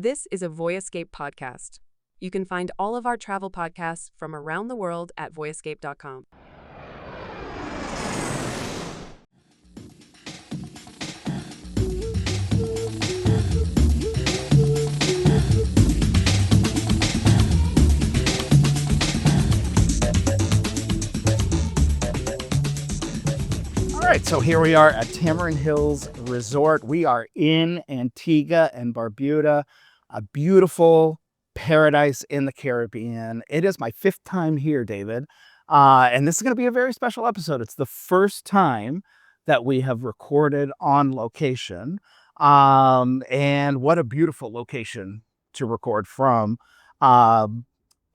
This is a Voyescape podcast. You can find all of our travel podcasts from around the world at voyescape.com. All right, so here we are at Tamarind Hills Resort. We are in Antigua and Barbuda, a beautiful paradise in the Caribbean. It is my 5th time here, David, and this is going to be a very special episode. It's the first time that we have recorded on location, and what a beautiful location to record from.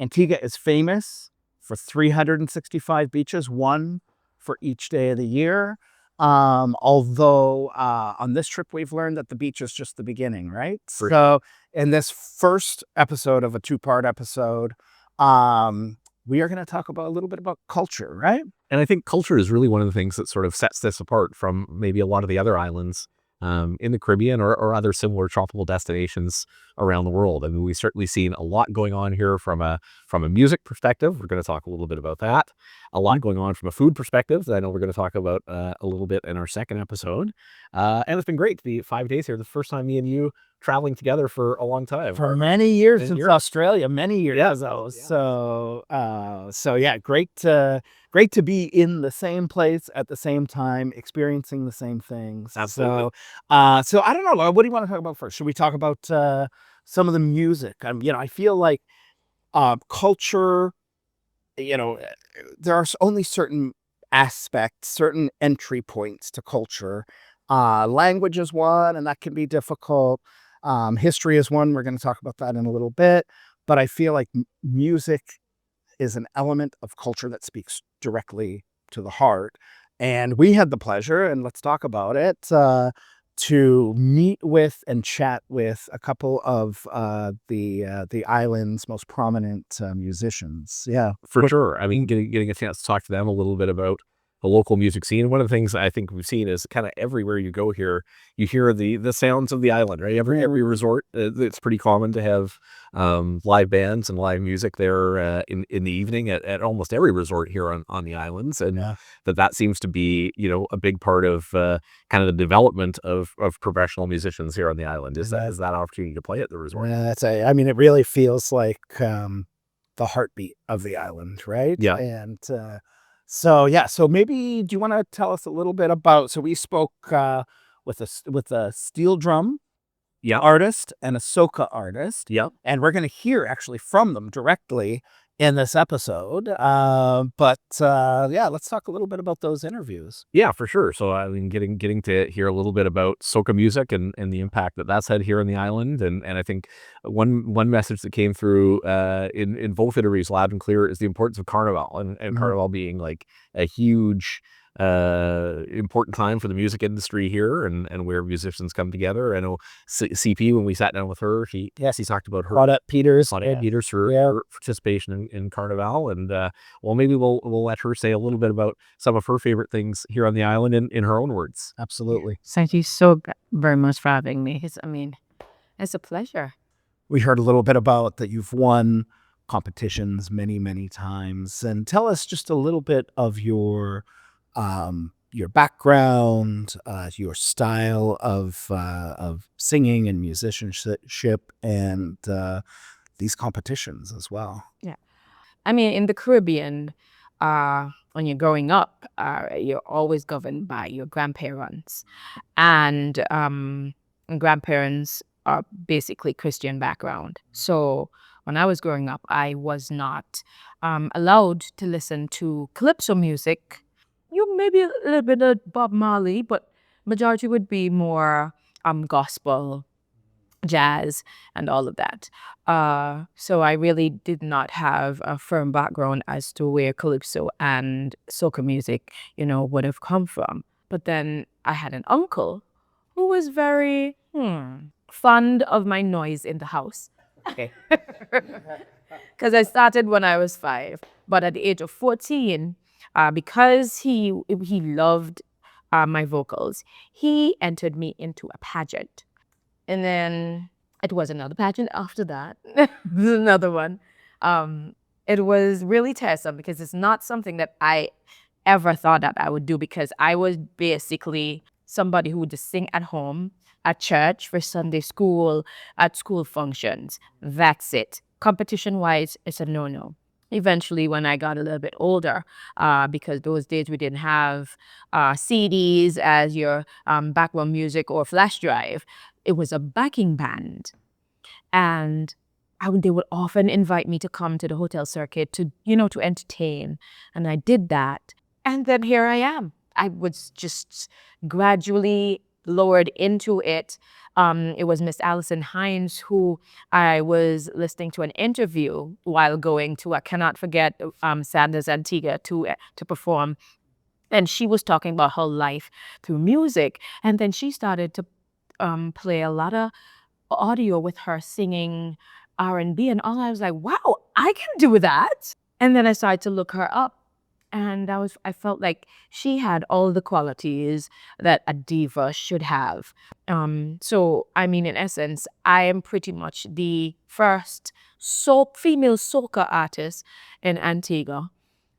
Antigua is famous for 365 beaches, one for each day of the year. Although on this trip, we've learned that the beach is just the beginning, right? So in this first episode of a 2-part episode, we are going to talk about a little bit about culture, right? And I think culture is really one of the things that sort of sets this apart from maybe a lot of the other islands in the Caribbean or other similar tropical destinations around the world. I mean, we've certainly seen a lot going on here from a music perspective. We're going to talk a little bit about that. A lot going on from a food perspective that I know we're going to talk about a little bit in our second episode. And it's been great to be 5 days here. The first time me and you traveling together for a long time. For many years since Australia, many years ago. Yeah. So yeah, great to be in the same place at the same time, experiencing the same things. Absolutely. So I don't know. What do you want to talk about first? Should we talk about some of the music? I feel like culture. There are only certain aspects, certain entry points to culture. Language is one, and that can be difficult. History is one. We're going to talk about that in a little bit. But I feel like music is an element of culture that speaks directly to the heart. And we had the pleasure, and let's talk about it, to meet with and chat with a couple of the island's most prominent musicians. Yeah, For sure. I mean, getting a chance to talk to them a little bit about the local music scene. One of the things I think we've seen is kind of everywhere you go here, you hear the sounds of the island, right? Every resort, it's pretty common to have live bands and live music there in the evening at almost every resort here on the islands. And that seems to be, a big part of kind of the development of professional musicians here on the island. Is that opportunity to play at the resort? It really feels like the heartbeat of the island, right? Yeah. And so maybe do you want to tell us a little bit about? So we spoke with a steel drum artist and a soca artist. Yeah. And we're going to hear actually from them directly in this episode. But let's talk a little bit about those interviews. Yeah, for sure. So I mean, getting to hear a little bit about soca music and the impact that's had here on the island. And I think one message that came through in both interviews loud and clear is the importance of Carnival and Carnival being like a huge important time for the music industry here and where musicians come together. I know CP, when we sat down with her, she talked about her Claudette Peters, her participation in Carnival, and maybe we'll let her say a little bit about some of her favorite things here on the island in her own words. Absolutely. Thank you so very much for having me. It's a pleasure. We heard a little bit about that you've won competitions many times, and tell us just a little bit of your background, your style of singing and musicianship, and these competitions as well. Yeah. I mean, in the Caribbean, when you're growing up, you're always governed by your grandparents. And grandparents are basically Christian background. So when I was growing up, I was not allowed to listen to Calypso music. Maybe a little bit of Bob Marley, but majority would be more gospel, jazz, and all of that. So I really did not have a firm background as to where Calypso and soca music, would have come from. But then I had an uncle who was very fond of my noise in the house. Okay. Because I started when I was 5. But at the age of 14, because he loved my vocals, he entered me into a pageant. And then It was another pageant after that. Another one. It was really tiresome because it's not something that I ever thought that I would do, because I was basically somebody who would just sing at home, at church, for Sunday school, at school functions. That's it. Competition-wise, it's a no-no. Eventually, when I got a little bit older, because those days we didn't have CDs as your background music or flash drive, it was a backing band. And they would often invite me to come to the hotel circuit to entertain. And I did that. And then here I am. I was just gradually lowered into it. It was Miss Allison Hines who I was listening to an interview while going to, I cannot forget, Sanders Antigua to perform. And she was talking about her life through music. And then she started to play a lot of audio with her singing R&B and all. I was like, wow, I can do that. And then I started to look her up, and I felt like she had all the qualities that a diva should have. So I mean, in essence, I am pretty much the first female soca artist in Antigua.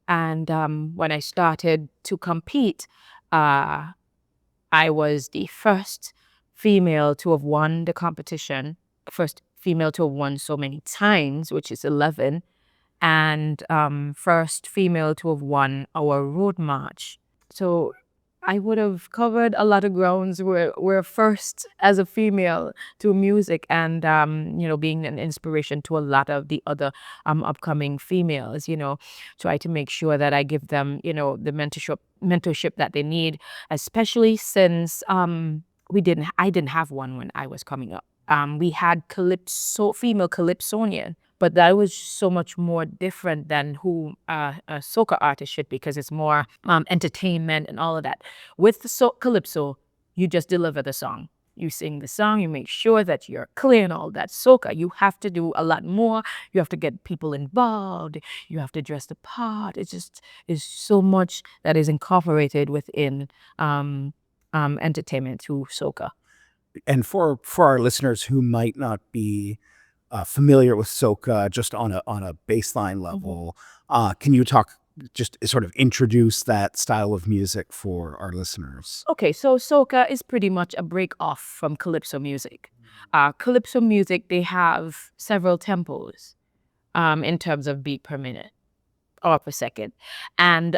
And when I started to compete, I was the first female to have won the competition, first female to have won so many times, which is 11, and first female to have won our road march. So I would have covered a lot of grounds. We're first as a female to music, and being an inspiration to a lot of the other upcoming females. Try to make sure that I give them the mentorship that they need, especially since I didn't have one when I was coming up. We had Calypso, female Calypsonian, but that was so much more different than who a soca artist should be, because it's more entertainment and all of that. With the Calypso, you just deliver the song. You sing the song, you make sure that you're clear and all that. Soca, you have to do a lot more. You have to get people involved. You have to dress the part. It's just is so much that is incorporated within entertainment through soca. And for our listeners who might not be familiar with soca, just on a baseline level, can you just sort of introduce that style of music for our listeners? Okay, so soca is pretty much a break off from Calypso music. Calypso music, they have several tempos in terms of beat per minute or per second. And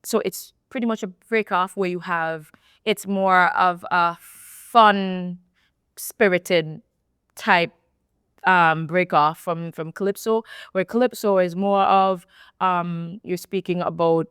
so it's pretty much a break off where it's more of a fun, spirited type break off from Calypso, where Calypso is more of you're speaking about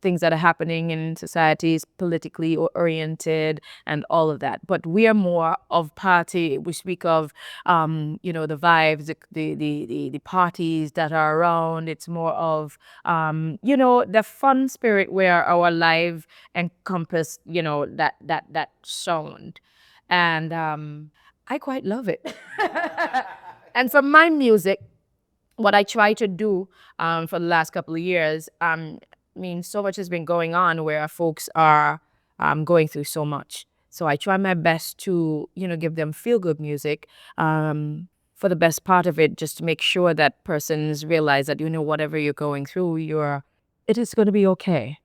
things that are happening in societies, politically oriented and all of that. But we are more of party. We speak of the vibes, the parties that are around. It's more of the fun spirit where our life encompass that sound. And I quite love it. And for my music, what I try to do for the last couple of years, so much has been going on where folks are going through so much. So I try my best to, give them feel-good music for the best part of it, just to make sure that persons realize that, whatever you're going through, it is going to be okay.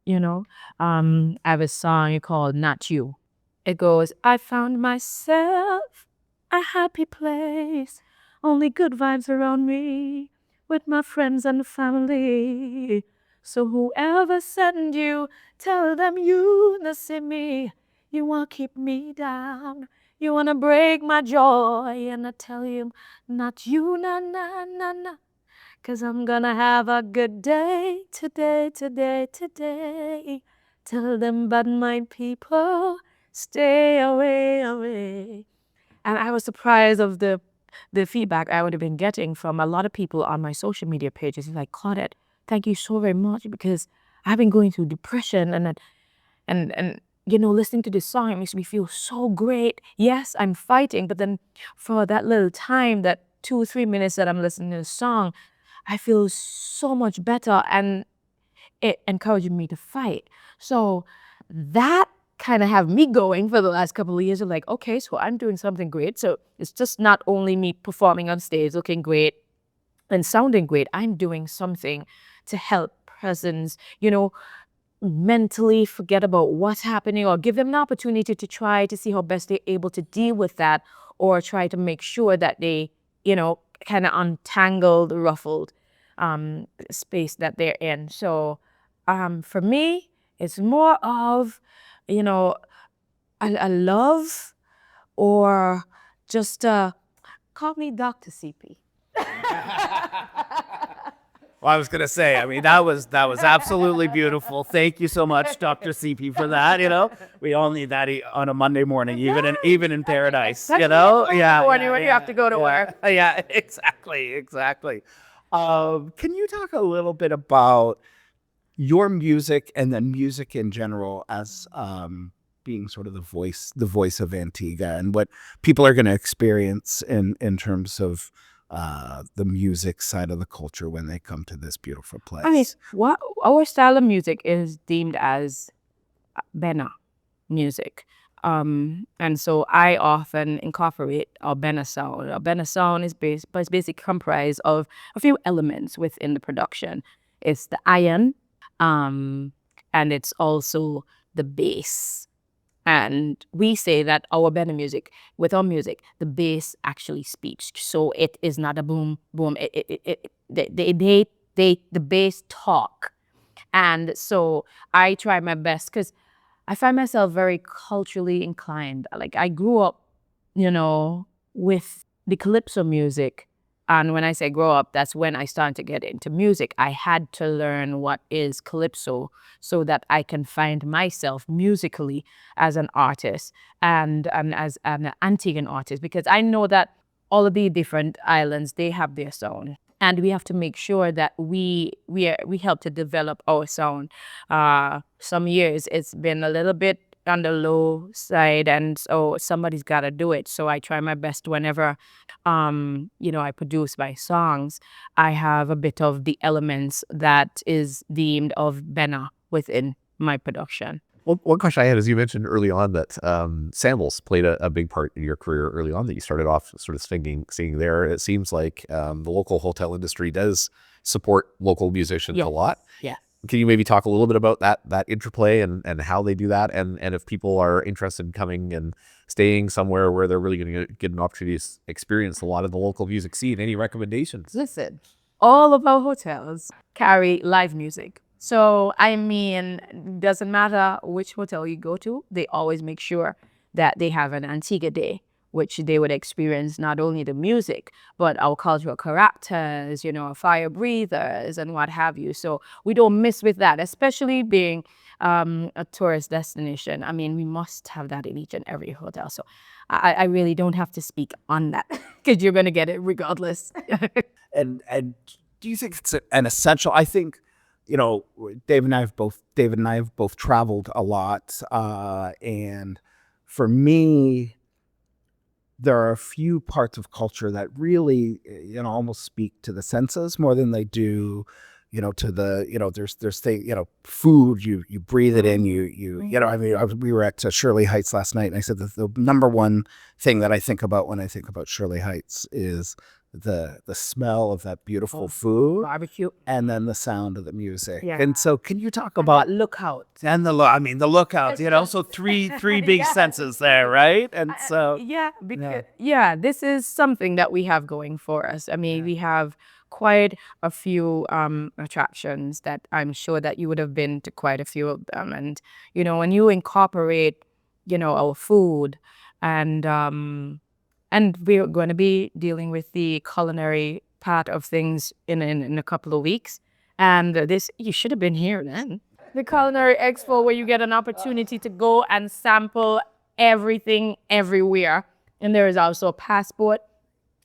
I have a song called Not You. It goes, I found myself a happy place, only good vibes around me, with my friends and family. So whoever send you, tell them you not see me. You want to keep me down, you want to break my joy, and I tell you, not you, na na na na. 'Cause I'm gonna have a good day today, today, today. Tell them bad mind people, stay away, away. And I was surprised of the feedback I would have been getting from a lot of people on my social media pages. It's like, Claudette, thank you so very much, because I've been going through depression and listening to this song, it makes me feel so great. Yes, I'm fighting, but then for that little time, that 2 or 3 minutes that I'm listening to the song, I feel so much better, and it encouraged me to fight. So that kind of have me going for the last couple of years of like, okay, so I'm doing something great. So it's just not only me performing on stage, looking great and sounding great. I'm doing something to help persons, mentally forget about what's happening, or give them an opportunity to try to see how best they're able to deal with that, or try to make sure that they, kind of untangle the ruffled space that they're in. So for me, it's more of, a love, or just call me Dr. CP. Well, I was going to say, I mean, that was absolutely beautiful. Thank you so much, Dr. CP, for that. We all need that on a Monday morning, even in paradise. When you have to go to work. Yeah, exactly. Can you talk a little bit about your music and then music in general as being sort of the voice of Antigua, and what people are going to experience in terms of the music side of the culture when they come to this beautiful place? I mean, what our style of music is deemed as Bena music. And so I often incorporate our Bena sound. Our Bena sound is basically comprised of a few elements within the production. It's the iron, and it's also the bass. And we say that our Bena music, with our music, the bass actually speaks. So it is not a boom, boom. The bass talk. And so I try my best, because I find myself very culturally inclined. Like, I grew up, with the Calypso music. And when I say grow up, that's when I started to get into music. I had to learn what is Calypso so that I can find myself musically as an artist and as an Antiguan artist, because I know that all of the different islands, they have their sound. And we have to make sure that we help to develop our sound. Some years it's been a little bit on the low side, and so somebody's got to do it. So I try my best whenever I produce my songs. I have a bit of the elements that is deemed of Bena within my production. Well, one question I had is, you mentioned early on that sandals played a big part in your career early on, that you started off sort of singing there. It seems like the local hotel industry does support local musicians a lot. Yeah. Can you maybe talk a little bit about that interplay and how they do that? And if people are interested in coming and staying somewhere where they're really going to get an opportunity to experience a lot of the local music scene, any recommendations? Listen, all of our hotels carry live music. So, I mean, doesn't matter which hotel you go to, they always make sure that they have an Antigua Day, which they would experience not only the music, but our cultural characters, our fire breathers and what have you. So we don't miss with that, especially being a tourist destination. I mean, we must have that in each and every hotel. So I really don't have to speak on that, because you're going to get it regardless. And do you think it's an essential? I think, Dave and I have both traveled a lot, and for me, there are a few parts of culture that really, almost speak to the senses more than they do, to the, there's things, food, you breathe it in, we were at Shirley Heights last night, and I said that the number one thing that I think about when I think about Shirley Heights is the smell of that beautiful food, barbecue, and then the sound of the music. Yeah. And so can you talk about lookout and the lookout, so three big senses there, right? And so this is something that we have going for us. I mean, we have quite a few attractions that I'm sure that you would have been to quite a few of them. And when you incorporate our food, and we're going to be dealing with the culinary part of things in a couple of weeks. And you should have been here then. The Culinary Expo, where you get an opportunity to go and sample everything everywhere. And there is also a passport.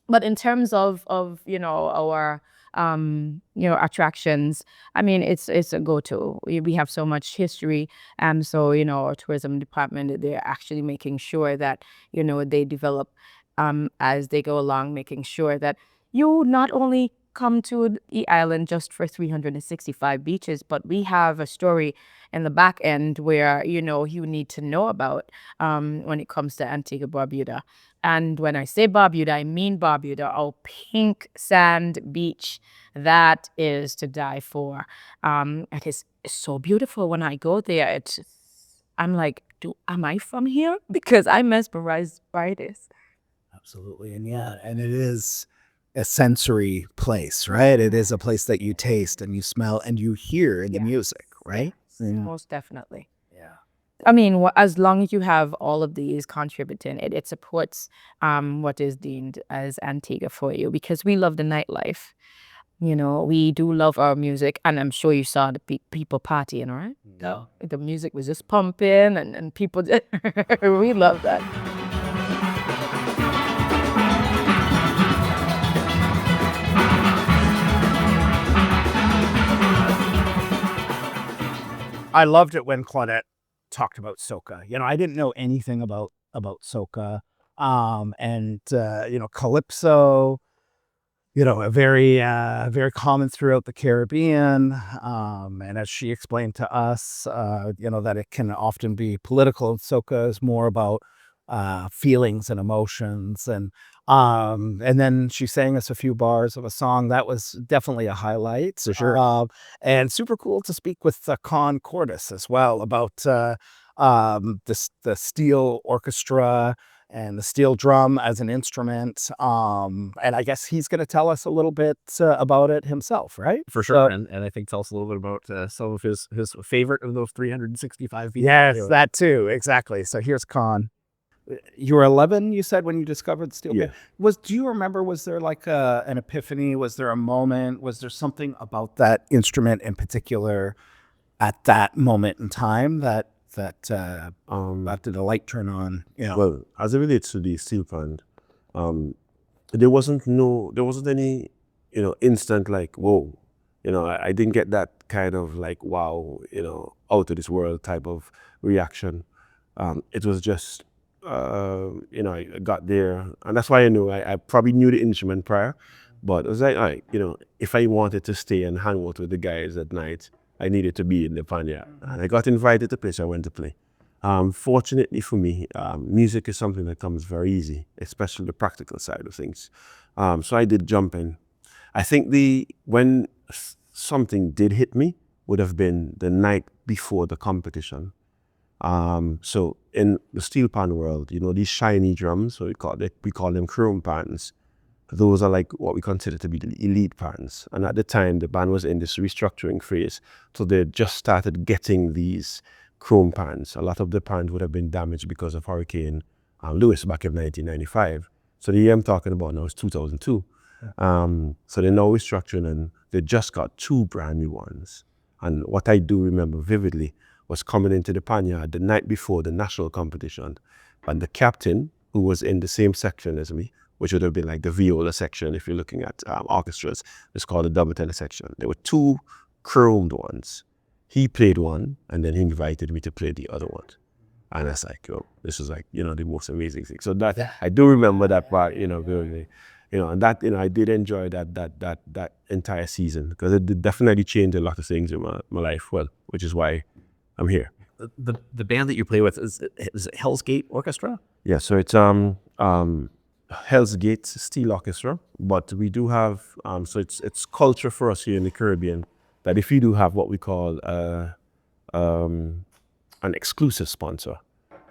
But in terms of our attractions, I mean, it's a go-to. We have so much history, and so our tourism department, they're actually making sure that they develop as they go along, making sure that you not only come to the island just for 365 beaches, but we have a story in the back end where, you know, you need to know about when it comes to Antigua Barbuda. And when I say Barbuda, I mean Barbuda, our pink sand beach. That is to die for. It is so beautiful when I go there. I'm like, am I from here? Because I'm mesmerized by this. Absolutely. And yeah, and it is a sensory place, right? It is a place that you taste and you smell and you hear in the music, right? Yes, most definitely. Yeah. I mean, as long as you have all of these contributing, it supports what is deemed as Antigua for you, because we love the nightlife. You know, we do love our music, and I'm sure you saw the people partying, right? Yeah. The music was just pumping, and people, we love that. I loved it when Claudette talked about Soca. You know, I didn't know anything about Soca. And you know, Calypso, you know, a very common throughout the Caribbean. And as she explained to us, you know, that it can often be political. Soca is more about feelings and emotions. And then she sang us a few bars of a song that was definitely a highlight. For sure. And super cool to speak with Khan Cordice as well about the steel orchestra and the steel drum as an instrument. And I guess he's going to tell us a little bit about it himself, right? For sure. And I think tell us a little bit about some of his favorite of those 365 beaches. Yes, that too. Exactly. So here's Khan. You were 11, you said, when you discovered the steelpan. Yeah. Do you remember, was there like an epiphany? Was there a moment? Was there something about that instrument in particular at that moment in time that after the light turn on? You know? Well, as it relates to the steelpan, there wasn't any, you know, instant like, whoa, you know, I didn't get that kind of like, wow, you know, out of this world type of reaction. It was just, you know, I got there, and that's why I knew I probably knew the instrument prior, but it was like, all right, you know, if I wanted to stay and hang out with the guys at night, I needed to be in the panya. And I got invited to play, so I went to play. Fortunately for me, music is something that comes very easy, especially the practical side of things. So I did jump in. I think when something did hit me would have been the night before the competition. So in the steelpan world, you know, these shiny drums, so we call them chrome pans. Those are like what we consider to be the elite pans. And at the time, the band was in this restructuring phase. So they just started getting these chrome pans. A lot of the pans would have been damaged because of Hurricane Lewis back in 1995. So the year I'm talking about now is 2002. So they're now restructuring, and they just got 2 brand new ones. And what I do remember vividly was coming into the panya the night before the national competition. And the captain, who was in the same section as me, which would have been like the viola section if you're looking at orchestras, it's called the double tenor section. There were 2 chromed ones. He played one, and then he invited me to play the other one. And I was like, oh, this is like, you know, the most amazing thing. So that, I do remember that part, you know, very, you know, and that, you know, I did enjoy that entire season, because it did definitely change a lot of things in my life, well, which is why I'm here. The band that you play with is it Hell's Gate Orchestra? Yeah, so it's Hell's Gate Steel Orchestra, but we do have so it's culture for us here in the Caribbean that if you do have what we call an exclusive sponsor,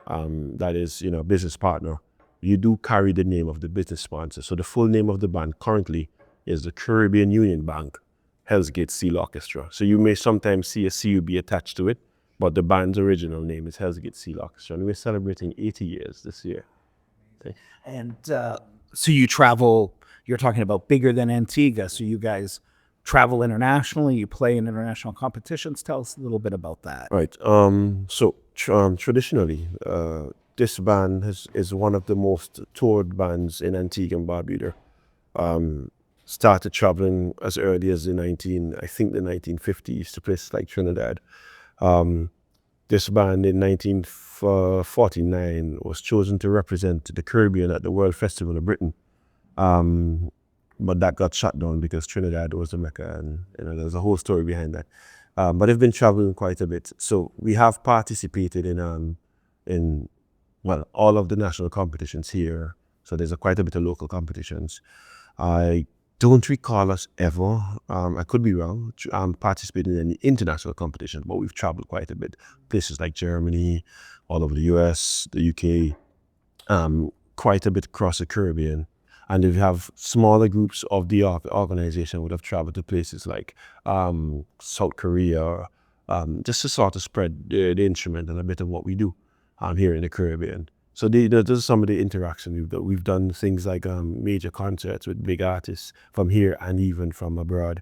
that is, you know, a business partner, you do carry the name of the business sponsor. So the full name of the band currently is the Caribbean Union Bank Hell's Gate Steel Orchestra. So you may sometimes see a CUB attached to it, but the band's original name is Hell's Gate Steel Orchestra, and we're celebrating 80 years this year. And so you travel, you're talking about bigger than Antigua, so you guys travel internationally, you play in international competitions. Tell us a little bit about that. Right. So traditionally, this band is one of the most toured bands in Antigua and Barbuda. Started traveling as early as the 1950s to places like Trinidad. This band in 1949 was chosen to represent the Caribbean at the World Festival of Britain. but that got shut down because Trinidad was the Mecca, and there's a whole story behind that. But I've been traveling quite a bit, so we have participated in all of the national competitions here. So there's quite a bit of local competitions. I don't recall us ever, I could be wrong, participating in any international competition, but we've traveled quite a bit. Places like Germany, all over the US, the UK, quite a bit across the Caribbean. And if you have smaller groups of the organization would have traveled to places like South Korea, just to sort of spread the instrument and a bit of what we do here in the Caribbean. So those are some of the interaction we've done things like major concerts with big artists from here and even from abroad.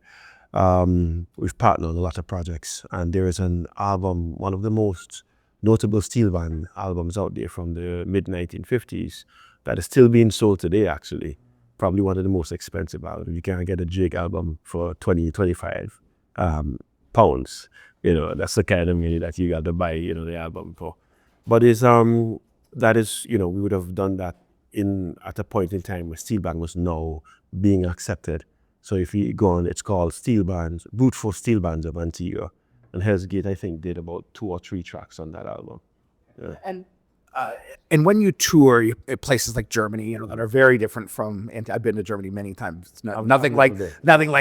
We've partnered on a lot of projects, and there is an album, one of the most notable steel band albums out there from the mid-1950s that is still being sold today, actually. Probably one of the most expensive albums. You can't get a jig album for 20, 25 pounds. That's the kind of money that you got to buy, the album for. But that is, we would have done that at a point in time where steel band was now being accepted. So if you go on, it's called Steel Bands, Brute Force Steel Bands of Antigua. And Hell's Gate, I think, did about 2 or 3 tracks on that album. Yeah. And when you tour places like Germany, that are very different from, and I've been to Germany many times. It's nothing like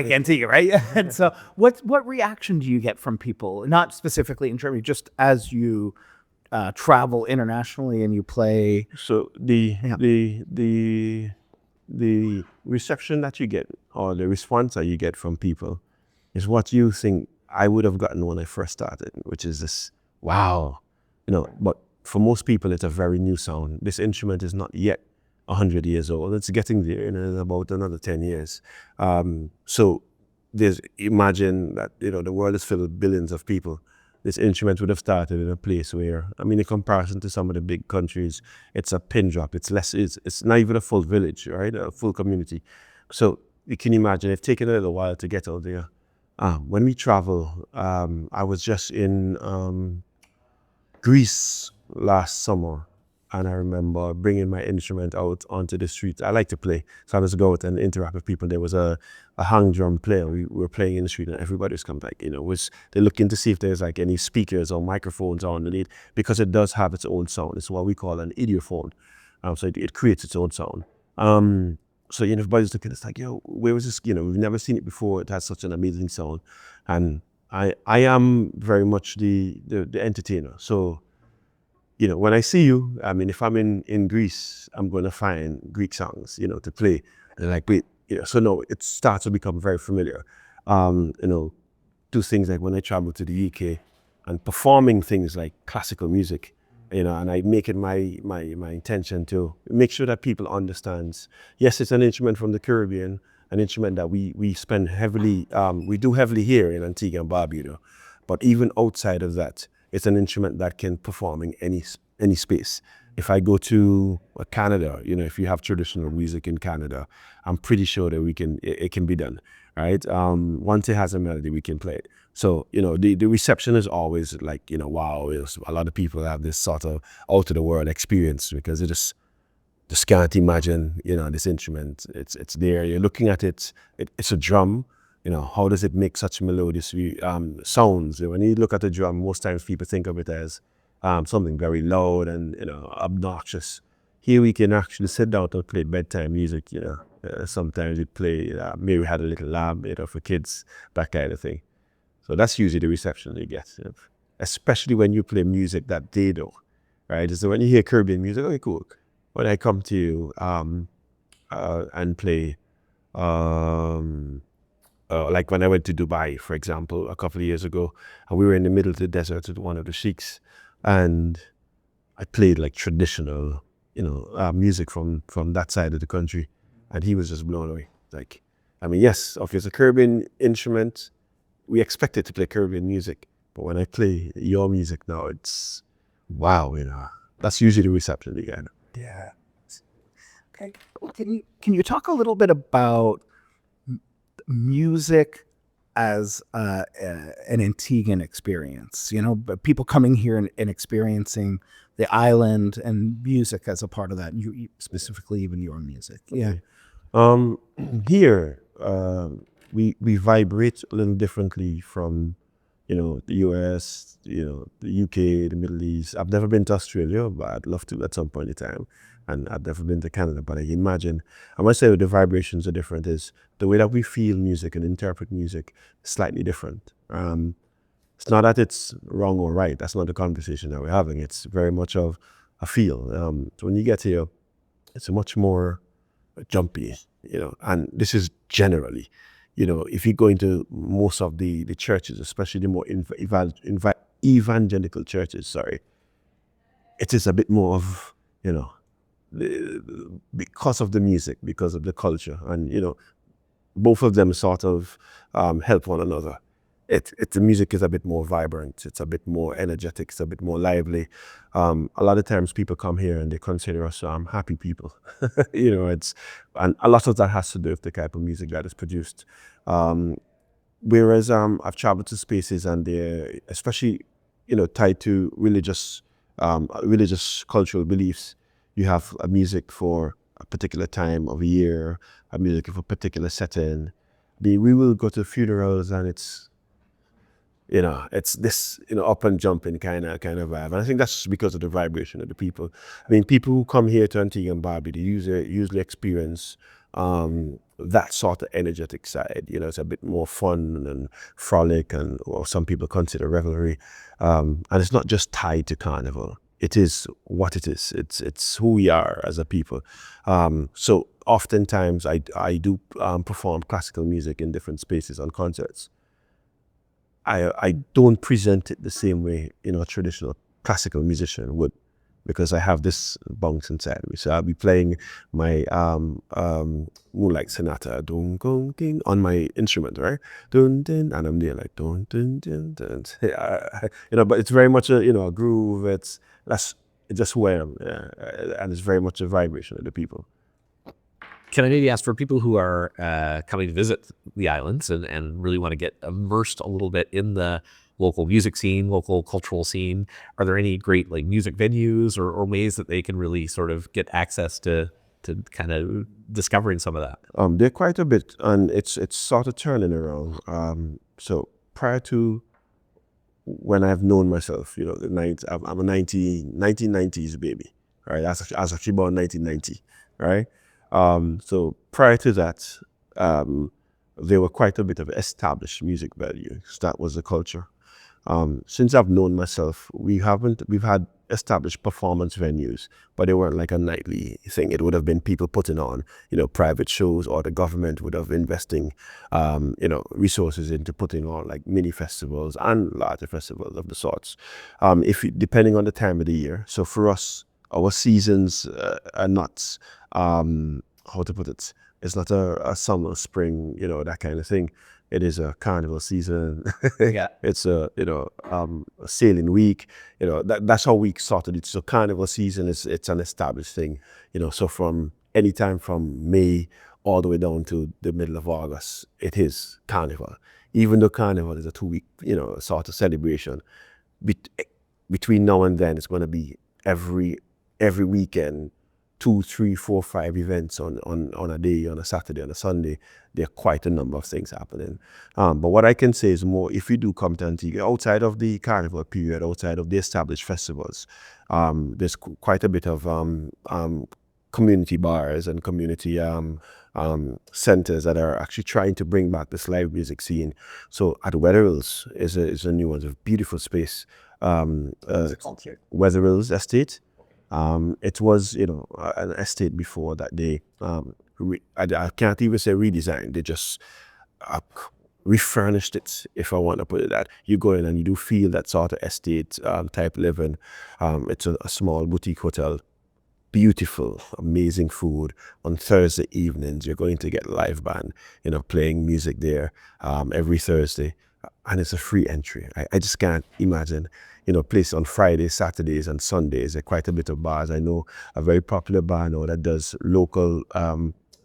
Antigua, right? And so, what reaction do you get from people, not specifically in Germany, just as you travel internationally and you play? So the reception that you get, or the response that you get from people, is what you think I would have gotten when I first started, which is this, wow, but for most people, it's a very new sound. This instrument is not yet 100 years old. It's getting there in about another 10 years. So imagine that, the world is filled with billions of people. This instrument would have started in a place where, in comparison to some of the big countries, it's a pin drop. It's not even a full village, right? A full community. So you can imagine it's taken a little while to get out there. When we travel, I was just in Greece last summer, and I remember bringing my instrument out onto the street. I like to play, so I just go out and interact with people. There was a hang drum player. We were playing in the street, and everybody was coming back. They're looking to see if there's like any speakers or microphones on underneath, because it does have its own sound. It's what we call an idiophone. So it creates its own sound. So everybody's looking. It's like, where was this? We've never seen it before. It has such an amazing sound, and I am very much the entertainer. So when I see you, if I'm in Greece, I'm going to find Greek songs, to play. And like, wait, so no, it starts to become very familiar. Do things like when I travel to the UK and performing things like classical music, and I make it my intention to make sure that people understand, yes, it's an instrument from the Caribbean, an instrument that we spend heavily, we do heavily here in Antigua and Barbuda. But even outside of that, it's an instrument that can perform in any space. If I go to Canada, if you have traditional music in Canada, I'm pretty sure that it can be done, right? Once it has a melody, we can play it. So, the reception is always like, wow, a lot of people have this sort of out of the world experience, because it just can't imagine, this instrument. It's there, you're looking at it, it's a drum. How does it make such melodious sounds? When you look at the drum, most times people think of it as something very loud and obnoxious. Here we can actually sit down and play bedtime music. Sometimes we play Mary Had a Little Lamb, for kids, that kind of thing. So that's usually the reception you get, especially when you play music that they know, right? So when you hear Caribbean music, okay, cool. When I come to you and play. Like when I went to Dubai, for example, a couple of years ago, and we were in the middle of the desert with one of the sheiks, and I played like traditional, music from that side of the country, and he was just blown away. Like, yes, if it's a Caribbean instrument, we expect it to play Caribbean music, but when I play your music now, it's wow, that's usually the reception you get. Yeah. Okay. Can you talk a little bit about music as an Antiguan experience, but people coming here and experiencing the island and music as a part of that, and you specifically even your music? Okay. Um, Here, we vibrate a little differently from, the US, the UK, the Middle East. I've never been to Australia, but I'd love to at some point in time. And I've never been to Canada, but I imagine, I must say the vibrations are different, is the way that we feel music and interpret music is slightly different. It's not that it's wrong or right. That's not the conversation that we're having. It's very much of a feel. So when you get here, it's much more jumpy, and this is generally, if you go into most of the churches, especially the more evangelical churches, sorry, it is a bit more of, because of the music, because of the culture, and, both of them sort of help one another. The music is a bit more vibrant, it's a bit more energetic, it's a bit more lively. A lot of times people come here and they consider us happy people. And a lot of that has to do with the type of music that is produced. Whereas I've traveled to spaces and they're especially, tied to religious cultural beliefs. You have a music for a particular time of year, a music for a particular setting. We will go to funerals and it's this, up and jumping kind of vibe. And I think that's because of the vibration of the people. I mean, people who come here to Antigua and Barbuda, they usually experience that sort of energetic side. It's a bit more fun and frolic, and or some people consider revelry. And it's not just tied to Carnival. It is what it is. It's who we are as a people. So oftentimes I do perform classical music in different spaces on concerts. I don't present it the same way, a traditional classical musician would, because I have this bounce inside me. So I'll be playing my Moonlight Sonata, dun, dun, ding, on my instrument, right? Dun, dun, and I'm there like dun, dun, dun, dun. But it's very much a groove. That's just who I am, and it's very much a vibration of the people. Can I maybe ask, for people who are coming to visit the islands and really want to get immersed a little bit in the local music scene, local cultural scene, are there any great music venues or ways that they can really sort of get access to kind of discovering some of that? There are quite a bit, and it's sort of turning around. So prior to when I've known myself, I'm a 1990s baby, right? I was actually born 1990, right? So prior to that, there were quite a bit of established music venues. That was the culture. Since I've known myself, we've had established performance venues, but they weren't like a nightly thing. It would have been people putting on, private shows, or the government would have investing, resources into putting on like mini festivals and larger festivals of the sorts. Depending on the time of the year. So for us, our seasons are not, how to put it, it's not a summer, spring, that kind of thing. It is a carnival season. Yeah. It's a sailing week. That's how we sorted it. So carnival season it's an established thing. So from anytime from May all the way down to the middle of August, it is carnival. Even though carnival is a 2-week, sort of celebration, between now and then it's going to be every weekend, 2, 3, 4, 5 events on a day, on a Saturday, on a Sunday. There are quite a number of things happening. But what I can say is more, if you do come to Antigua, outside of the carnival period, outside of the established festivals, there's quite a bit of community bars and community centers that are actually trying to bring back this live music scene. So at Weatherhills is a new one, a beautiful space. Weatherhills Estate. It was, an estate before that they, I can't even say redesigned, they just refurnished it, if I want to put it that. You go in and you do feel that sort of estate type living. It's a small boutique hotel, beautiful, amazing food. On Thursday evenings, you're going to get live band, playing music there every Thursday. And it's a free entry. I just can't imagine, place on Fridays, Saturdays, and Sundays. There are quite a bit of bars. I know a very popular bar now that does local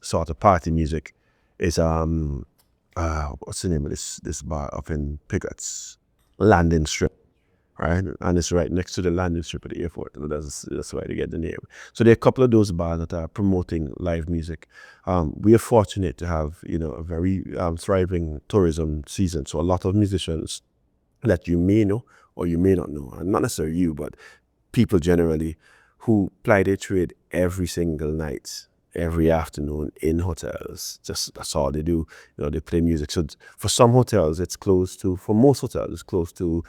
sort of party music is what's the name of this bar up in Pickett's? Landing Strip. right? And it's right next to the landing strip at the airport. And that's why they get the name. So there are a couple of those bars that are promoting live music. We are fortunate to have, a very thriving tourism season. So a lot of musicians that you may know or you may not know, and not necessarily you, but people generally who ply their trade every single night, every afternoon in hotels. Just that's all they do. They play music. So for some hotels, for most hotels, it's close to,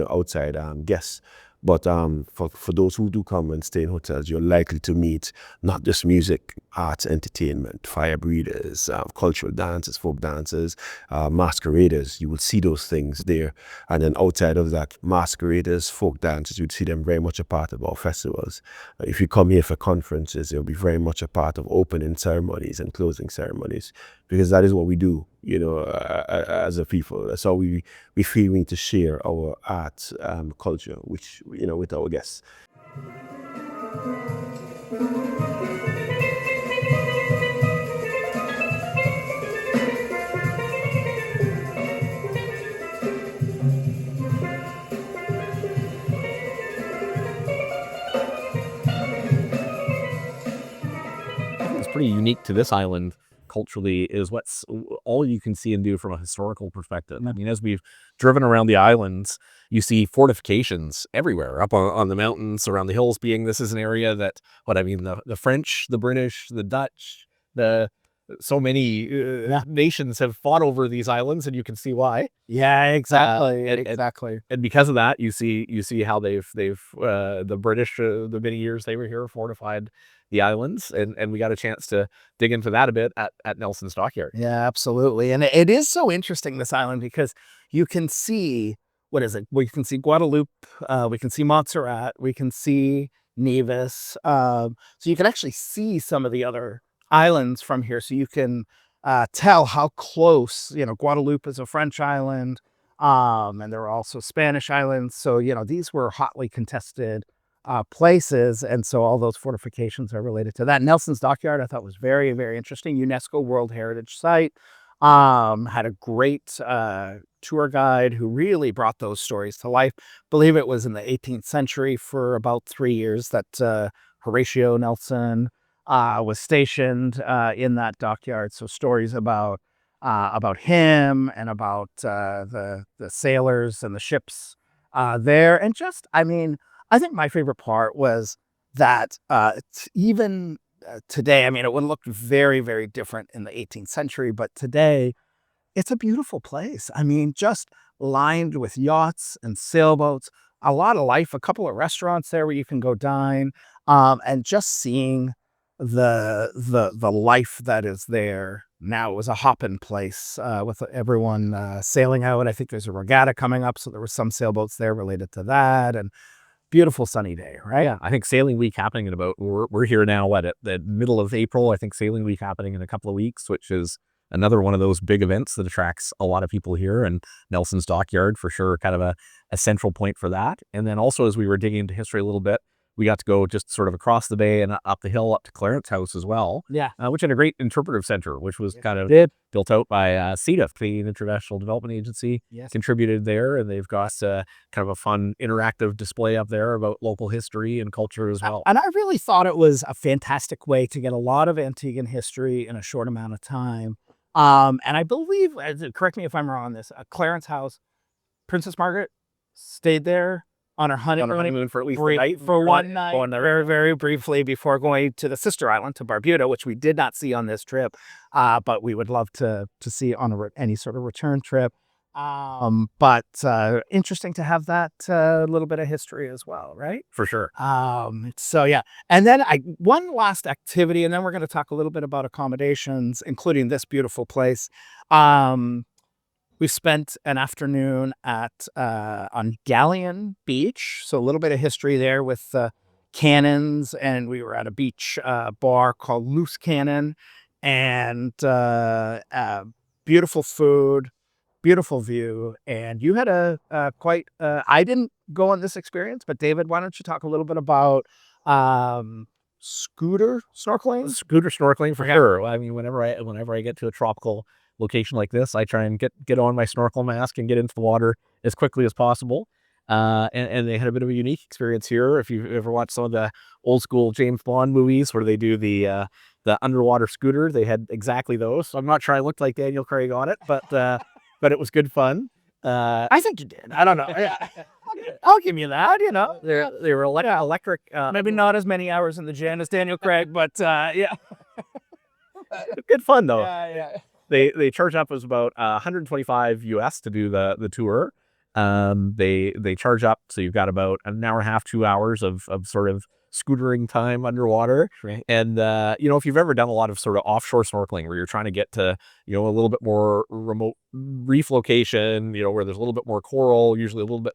outside guests. But for those who do come and stay in hotels, you're likely to meet not just music, arts, entertainment, fire breathers, cultural dancers, folk dancers, masqueraders. You will see those things there. And then outside of that, masqueraders, folk dancers, you'd see them very much a part of our festivals. If you come here for conferences, they'll be very much a part of opening ceremonies and closing ceremonies, because that is what we do, as a people. That's how we feel we need to share our art, culture, which, with our guests. It's pretty unique to this island culturally is what's all you can see and do from a historical perspective. I mean, as we've driven around the islands, you see fortifications everywhere, up on the mountains, around the hills. This is an area that, the French, the British, the Dutch, so many nations have fought over these islands, and you can see why. Yeah, exactly. Exactly. And because of that, you see how they've the British, the many years they were here, fortified the islands, and we got a chance to dig into that a bit at Nelson's Dockyard. Yeah, absolutely. And it is so interesting, this island, because you can see, what is it? We can see Guadeloupe, we can see Montserrat, we can see Nevis. So you can actually see some of the other islands from here. So you can tell how close, Guadeloupe is a French island, and there are also Spanish islands. So, these were hotly contested places, and so all those fortifications are related to that. Nelson's Dockyard I thought was very, very interesting. UNESCO World Heritage Site. Had a great tour guide who really brought those stories to life. Believe it was in the 18th century for about 3 years that Horatio Nelson was stationed in that dockyard. So stories about him and about the sailors and the ships there, and just, I think my favorite part was that even today, it would look very, very different in the 18th century, but today it's a beautiful place. Just lined with yachts and sailboats, a lot of life, a couple of restaurants there where you can go dine, and just seeing the life that is there now. It was a hopping place with everyone sailing out. I think there's a regatta coming up, so there were some sailboats there related to that, and beautiful sunny day, right? Yeah, I think Sailing Week happening in about, we're here now at the middle of April. I think Sailing Week happening in a couple of weeks, which is another one of those big events that attracts a lot of people here, and Nelson's Dockyard for sure, kind of a central point for that. And then also, as we were digging into history a little bit, we got to go just sort of across the bay and up the hill up to Clarence House as well. Yeah. Which had a great interpretive center, which was kind of built out by CEDA, Canadian International Development Agency, contributed there. And they've got kind of a fun interactive display up there about local history and culture as well. And I really thought it was a fantastic way to get a lot of Antiguan history in a short amount of time. And I believe, correct me if I'm wrong on this, Clarence House, Princess Margaret stayed there on her honeymoon for at least a night. For one night, very, very briefly, before going to the sister island, to Barbuda, which we did not see on this trip, but we would love to see on any sort of return trip. But interesting to have that little bit of history as well, right? For sure. So yeah, and then one last activity, and then we're going to talk a little bit about accommodations, including this beautiful place. We spent an afternoon on Galleon Beach, so a little bit of history there with cannons, and we were at a beach bar called Loose Cannon, and beautiful food, beautiful view. And you had I didn't go on this experience, but David, why don't you talk a little bit about scooter snorkeling? Scooter snorkeling for sure. Whenever I get to a tropical location like this, I try and get on my snorkel mask and get into the water as quickly as possible. and they had a bit of a unique experience here. If you've ever watched some of the old school James Bond movies where they do the underwater scooter, they had exactly those. So I'm not sure I looked like Daniel Craig on it, but it was good fun. I think you did. I don't know. I'll give you that. You know, They were electric. maybe not as many hours in the gin as Daniel Craig, but yeah. Good fun though. Yeah. They charge up as about $125 US to do the tour. They charge up, so you've got about an hour and a half, 2 hours of sort of scootering time underwater. Right. And if you've ever done a lot of sort of offshore snorkeling where you're trying to get to a little bit more remote reef location, where there's a little bit more coral, usually a little bit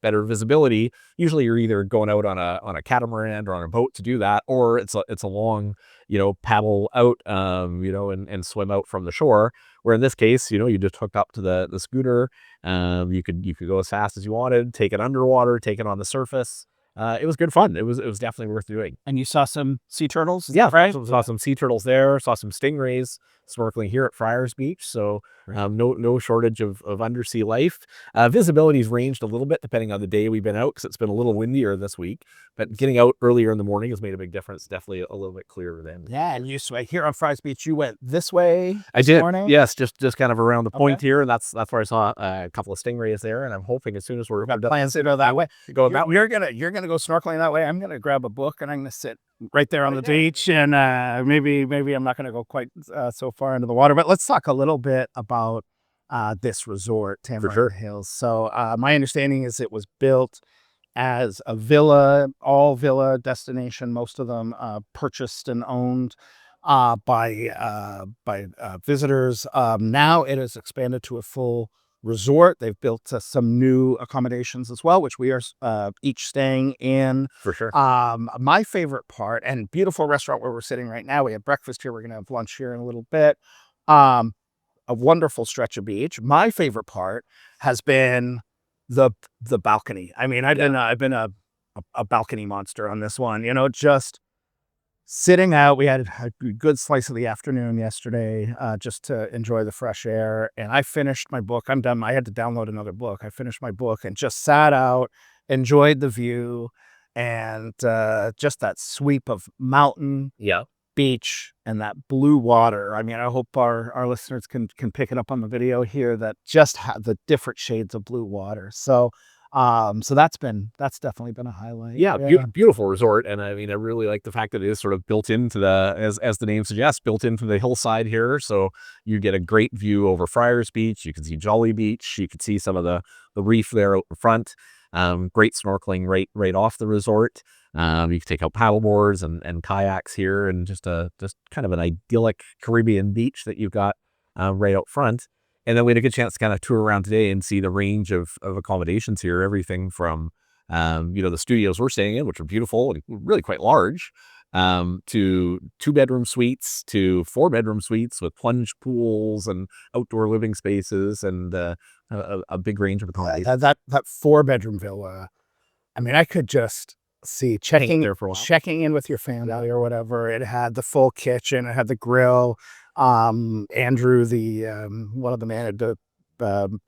better visibility. Usually you're either going out on a catamaran or on a boat to do that, or it's a long paddle out and swim out from the shore. Where in this case, you just hooked up to the scooter. You could go as fast as you wanted, take it underwater, take it on the surface. It was good fun. It was definitely worth doing. And you saw some sea turtles? Yeah, right? saw some sea turtles there, saw some stingrays snorkeling here at Friars Beach. So no shortage of undersea life. Visibility's ranged a little bit depending on the day we've been out, because it's been a little windier this week. But getting out earlier in the morning has made a big difference. Definitely a little bit clearer then. Yeah, and you here on Friars Beach, you went this way. I did. Morning? Yes, just kind of around the point here, and that's where I saw a couple of stingrays there. And I'm hoping as soon as we're got plans to go that way. Go that way. You're gonna go snorkeling that way. I'm gonna grab a book and I'm gonna sit right there on the beach, and maybe I'm not gonna go quite so far into the water. But let's talk a little bit about this resort, Tamarind Hills. So my understanding is it was built as a all villa destination. Most of them purchased and owned by visitors. Now it has expanded to a full resort. They've built some new accommodations as well, which we are each staying in. For sure. My favorite part, and beautiful restaurant where we're sitting right now. We had breakfast here. We're going to have lunch here in a little bit. A wonderful stretch of beach. My favorite part has been the balcony. I mean, I've been a balcony monster on this one. Just sitting out. We had a good slice of the afternoon yesterday, just to enjoy the fresh air. And I finished my book. I'm done. I had to download another book. I finished my book and just sat out, enjoyed the view, and just that sweep of mountain, beach, and that blue water. I mean, I hope our listeners can pick it up on the video here, that just the different shades of blue water. So that's definitely been a highlight. Yeah. Beautiful resort. And I mean, I really like the fact that it is sort of built into as the name suggests, built into the hillside here. So you get a great view over Friars Beach. You can see Jolly Beach. You can see some of the reef there out in front. Great snorkeling right off the resort. You can take out paddle boards and kayaks here, and just kind of an idyllic Caribbean beach that you've got right out front. And then we had a good chance to kind of tour around today and see the range of accommodations here. Everything from the studios we're staying in, which are beautiful and really quite large, to 2-bedroom suites, to 4-bedroom suites with plunge pools and outdoor living spaces, and a big range of accommodations. That 4-bedroom villa. I mean, I could just see checking in with your family or whatever. It had the full kitchen. It had the grill. Andrew, one of the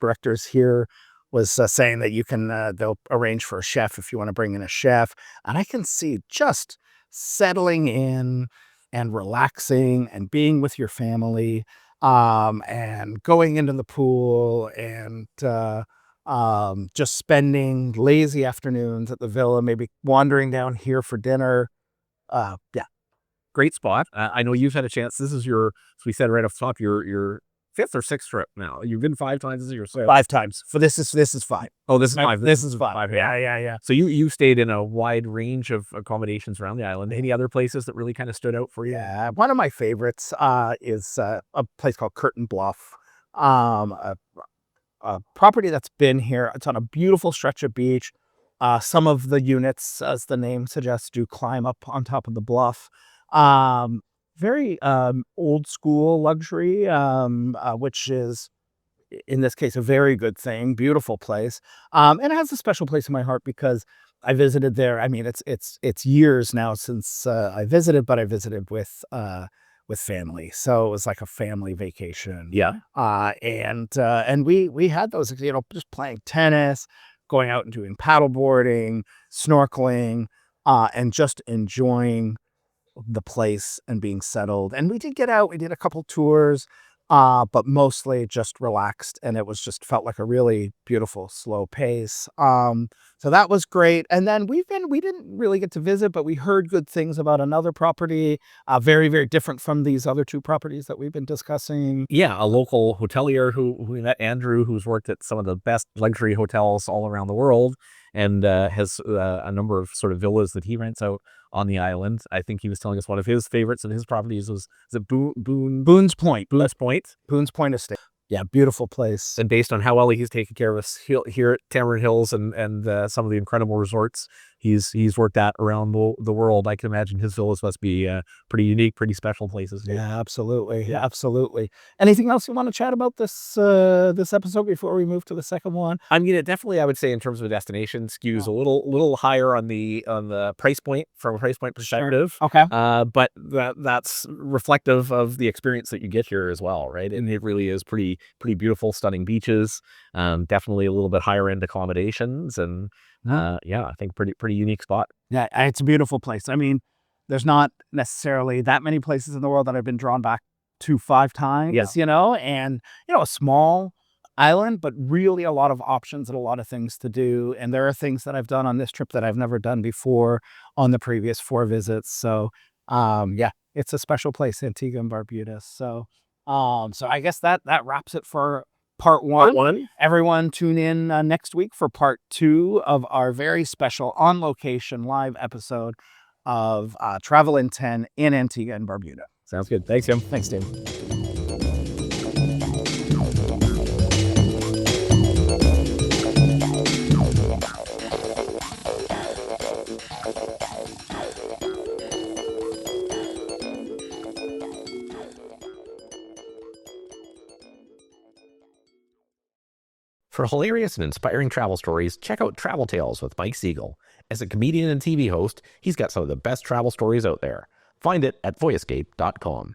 directors here, was saying that you can they'll arrange for a chef if you want to bring in a chef. And I can see just settling in and relaxing and being with your family, and going into the pool and just spending lazy afternoons at the villa, maybe wandering down here for dinner. Great spot. I know you've had a chance. This is as we said right off the top, your 5th or 6th trip now. You've been 5 times. This is your 6th. 5 times. For this is 5. Oh, this is 5. This is 5. Yeah. So you stayed in a wide range of accommodations around the island. Any other places that really kind of stood out for you? Yeah, one of my favorites is a place called Curtain Bluff. A property that's been here. It's on a beautiful stretch of beach. Some of the units, as the name suggests, do climb up on top of the bluff. Very old school luxury, which is in this case a very good thing. Beautiful place, and it has a special place in my heart because I visited there. I mean, it's years now since I visited, but I visited with family, so it was like a family vacation. Yeah. And we had those, just playing tennis, going out and doing paddle boarding, snorkeling, and just enjoying the place and being settled. And we did get out, we did a couple tours, but mostly just relaxed, and it was just felt like a really beautiful slow pace. So that was great. And then we didn't really get to visit, but we heard good things about another property, very, very different from these other two properties that we've been discussing. Yeah, a local hotelier who we met, Andrew, who's worked at some of the best luxury hotels all around the world, and has a number of sort of villas that he rents out on the island. I think he was telling us one of his favorites of his properties was Boone's Point. Boone's Point Estate. Yeah, beautiful place. And based on how well he's taken care of us here at Tamarind Hills and some of the incredible resorts he's worked at around the world, I can imagine his villas must be pretty unique, pretty special places. Yeah, absolutely. Yeah, absolutely. Anything else you want to chat about this episode before we move to the second one? I mean, it definitely, I would say, in terms of a destination, skews a little higher on the price point from a price point perspective. Sure. Okay. But that's reflective of the experience that you get here as well, right? And it really is pretty beautiful, stunning beaches. Definitely a little bit higher end accommodations, and yeah, I think pretty unique spot. Yeah, it's a beautiful place. I mean, there's not necessarily that many places in the world that I've been drawn back to 5 times, and a small island, but really a lot of options and a lot of things to do. And there are things that I've done on this trip that I've never done before on the previous 4 visits. So, yeah, it's a special place, Antigua and Barbuda. So I guess that wraps it for part one. Everyone tune in next week for part 2 of our very special on location live episode of Travel in 10 in Antigua and Barbuda. Sounds good. Thanks, Jim. Thanks, Dave. For hilarious and inspiring travel stories, check out Travel Tales with Mike Siegel. As a comedian and TV host, he's got some of the best travel stories out there. Find it at voyescape.com.